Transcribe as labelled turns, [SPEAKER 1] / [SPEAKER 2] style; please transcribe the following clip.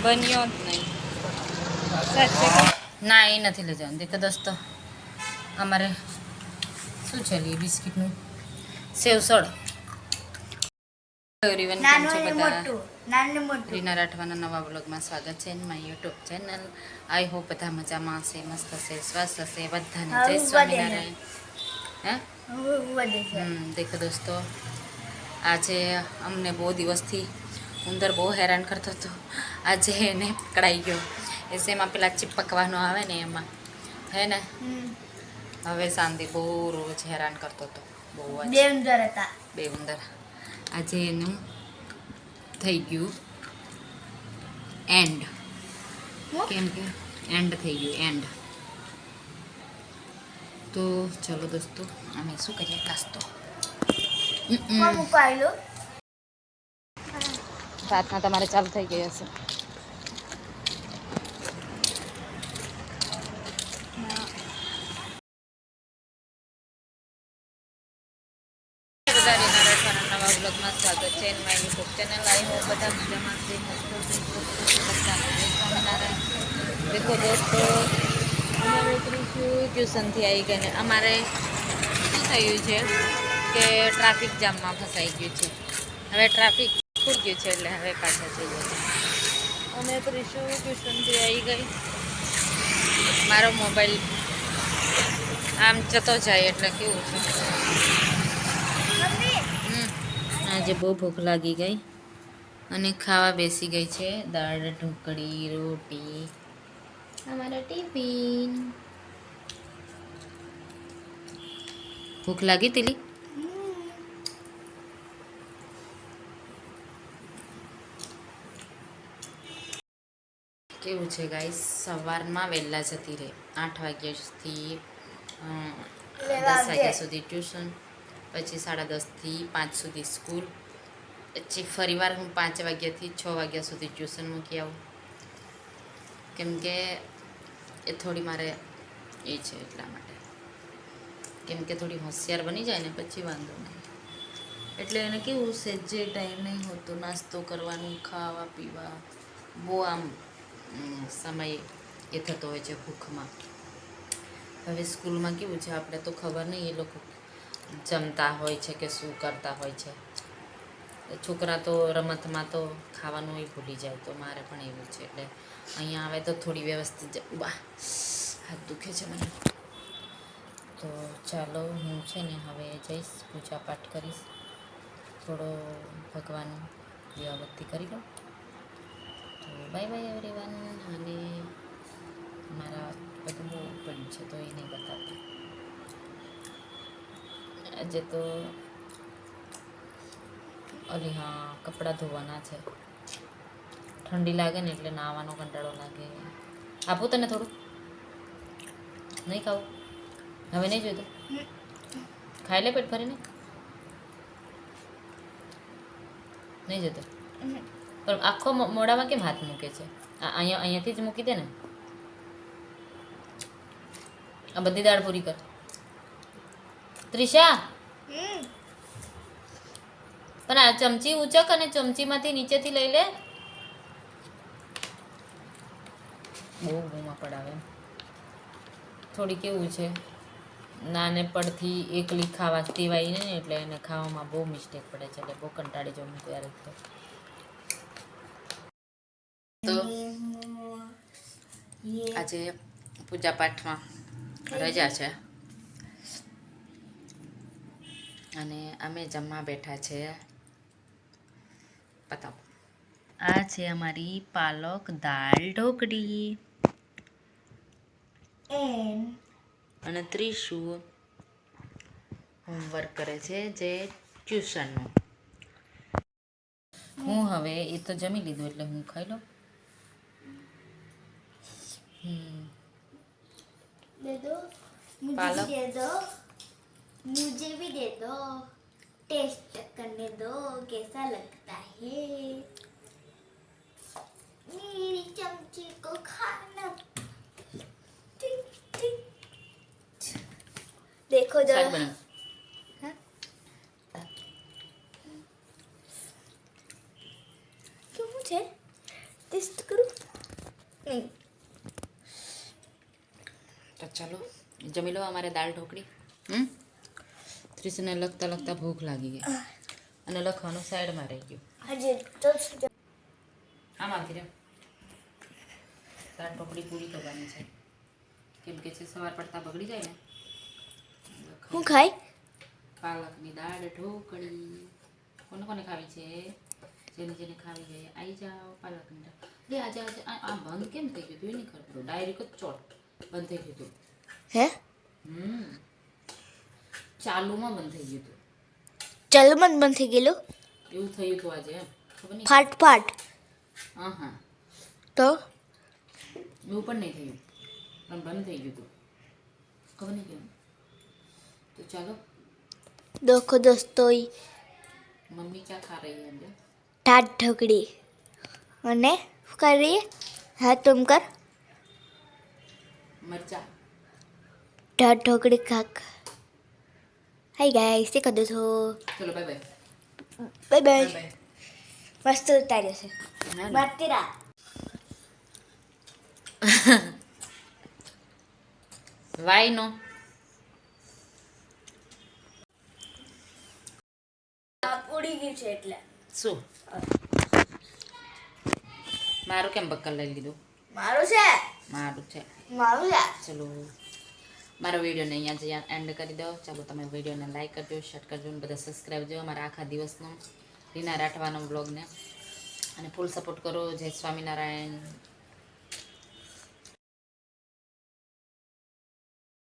[SPEAKER 1] બન્યો જ નહીં. ના એ નથી લઈ જવાનું. દેખો દોસ્તો અમારે શું છે લી બિસ્કિટનું સેવસળ. રીના રાઠવાના નવા બ્લોગમાં સ્વાગત છે મારી યુટ્યુબ ચેનલ. આઈ હોપ બધા મજામાં હશે, મસ્ત હશે, સ્વસ્થ હશે. બધાને જય સ્વામિનારાયણ. દેખો દોસ્તો આજે અમને બહુ દિવસથી ઉંદર બહુ હેરાન કરતો હતો. આજે એને પકડાઈ ગયો. એમાં પેલા ચીપકવાનો આવે ને એમાં હે ને હવે શાંતિ. બહુ રોજ હેરાન કરતો હતો બહુ જ. બે ઉંદર આજે એનું થઈ ગયું એન્ડ. કેમ કે એન્ડ થઈ ગયું એન્ડ. તો ચલો દોસ્તો અમે શું કરીએ નાસ્તો. પ્રાર્થના તમારે ચાલુ થઈ ગઈ હશે. નવા બ્લોગમાં સ્વાગત છે મારી યુટ્યુબ ચેનલ. આઈ હોપ બધા મજામાં છે. દેખો દોસ્તો અમારે ટ્યુશનથી આવી ગઈ ને અમારે શું થયું છે કે ટ્રાફિક જામમાં ફસાઈ ગયું છે. હવે ટ્રાફિક ખુલી ગયું છે એટલે હવે પાછા જઈએ છીએ. અમે ત્રીસું ટ્યુશનથી આવી ગઈ. મારો મોબાઈલ આમ જતો જાય એટલે કેવું છે. આજે બહુ ભૂખ લાગી ગઈ અને ખાવા બેસી ગઈ છે. દાળ ઢોકળી રોટી અમારા ટિફિન. ભૂખ લાગી તીલી? કેવું છે ગાઈસ, સવારમાં વહેલા જતી રહે 8 વાગ્યાથી 10 વાગ્યા સુધી ટ્યુશન, પછી 10:30થી 5 સુધી સ્કૂલ, પછી ફરીવાર હું 5 વાગ્યાથી 6 વાગ્યા સુધી ટ્યુશન મૂકી આવું. કેમ કે એ થોડી મારે એ છે એટલા માટે. કેમ કે થોડી હોશિયાર બની જાય ને પછી વાંધો નહીં. એટલે એને કેવું છે જે ટાઈમ નહીં હોતો નાસ્તો કરવાનું, ખાવા પીવા, બહુ આમ સમય એ થતો હોય છે ભૂખમાં. હવે સ્કૂલમાં કેવું છે આપણે તો ખબર નહીં એ લોકો જમતા હોય છે કે શું કરતા હોય છે. છોકરા તો રમતમાં તો ખાવાનું એ ભૂલી જાય. તો મારે પણ એવું છે એટલે અહીંયા આવે તો થોડી વ્યવસ્થિત હાથ દુખે છે મને. તો ચાલો હું છે ને હવે જઈશ, પૂજા પાઠ કરીશ, થોડો ભગવાન દીવાબત્તી કરી લઉં. તો બાય બાય એવરીવન. અને મારા બધું બહુ પડ્યું છે તો એ નહીં બતાવતી. આજે તો અલી હા કપડાં ધોવાના છે. ઠંડી લાગે ને એટલે નાહવાનો કંટાળો લાગે. આપું તને થોડું? નહીં ખાવું? હવે નહીં જોઈતું? ખાઈ લે પેટ ભરીને. નહીં જોતો પણ આખો મોઢામાં કેમ હાથ મૂકે છે? અહીંયાથી જ મૂકી દે ને. આ બધી દાળ પૂરી કર. ત્રિષા પણ આ ચમચી ઉચક અને ચમચીમાંથી નીચેથી લઈ લે. બહુ બૂમા પડાવે. થોડી કેવું છે નાને પડથી એકલી ખાવા ટેવાય ને એટલે એને ખાવામાં બહુ મિસ્ટેક પડે છે. એટલે બહુ કંટાળી જવું ત્યારે તો આજે પૂજા પાઠમાં રજા છે અને અમે જમવા બેઠા છે. બતાવો, આ છે અમારી પાલક દાળ ઢોકળી. અને ત્રીસુ હોમવર્ક કરે છે જે ટ્યુશનનું. હું હવે એ તો જમી લીધું એટલે હું ખાઈ લઉં. पालक
[SPEAKER 2] दे दो, मुझे भी दे दो, टेस्ट करने दो कैसा लगता है. मेरी चमची को खाना. देखो जरा. क्यों मुझे ટેસ્ટ કરું નહીં.
[SPEAKER 1] તો ચાલો જમી લો અમારે દાળ ઢોકળી. ત્રીસને લખતા લખતા ભૂખ લાગી ગઈ અને લખવાનું સાઈડમાં રહી ગયું.
[SPEAKER 2] હજી તો
[SPEAKER 1] આમાંથી રે દાળ ઢોકળી પૂરી કરવાની છે કેમ કે છે સવાર પડતા બગડી જાય ને.
[SPEAKER 2] હું ખાઈ
[SPEAKER 1] પાલકની દાળ ઢોકળી કોને કોને ખાવી છે? જેને જેને ખાવી જોઈએ આવી જાઓ. પાલકની દાળ લે આજે આજે આ બંધ કેમ થઈ ગયું તું? એ નહીં ખબર. ડાયરેક્ટ જ ચોટ બંધ થઈ ગયું હતું.
[SPEAKER 2] હે
[SPEAKER 1] ચાલુમાં બંધ થઈ ગયું હતું.
[SPEAKER 2] ચાલો મત બંધ થઈ ગયેલું
[SPEAKER 1] એવું થયું હતું આજે એમ ખબર નહીં.
[SPEAKER 2] ફાટ
[SPEAKER 1] હા
[SPEAKER 2] તો
[SPEAKER 1] એવું પણ નહીં થયું પણ બંધ થઈ ગયું હતું ખબર નહીં કેમ. તો ચાલો
[SPEAKER 2] देखो दोस्तों
[SPEAKER 1] मम्मी क्या खा रही है अंदर?
[SPEAKER 2] ठाट ढोकड़ी અને શું कर रही है? हाँ तुम कर
[SPEAKER 1] मरचा.
[SPEAKER 2] ठाट ढोकड़ी खाक. हाय गाइस ये कर दो तो
[SPEAKER 1] चलो bye bye.
[SPEAKER 2] Bye bye.
[SPEAKER 1] Bye
[SPEAKER 2] मस्त उतार्यो છે મારતી રા
[SPEAKER 1] વાય નો
[SPEAKER 2] ઉડી ગયું છે એટલે
[SPEAKER 1] શું મારું કેમ બક્કર લઈ લીધું?
[SPEAKER 2] મારું છે
[SPEAKER 1] મારું છે. ચલો મારો વિડીયોને અહીંયા જ એન્ડ કરી દો. ચાલો તમે વિડીયોને લાઈક કરજો, શેર કરજો અને બધા સબસ્ક્રાઈબ કરજો મારા આખા દિવસનો રીના રાઠવાનો બ્લોગને અને ફૂલ સપોર્ટ કરો. જય સ્વામિનારાયણ.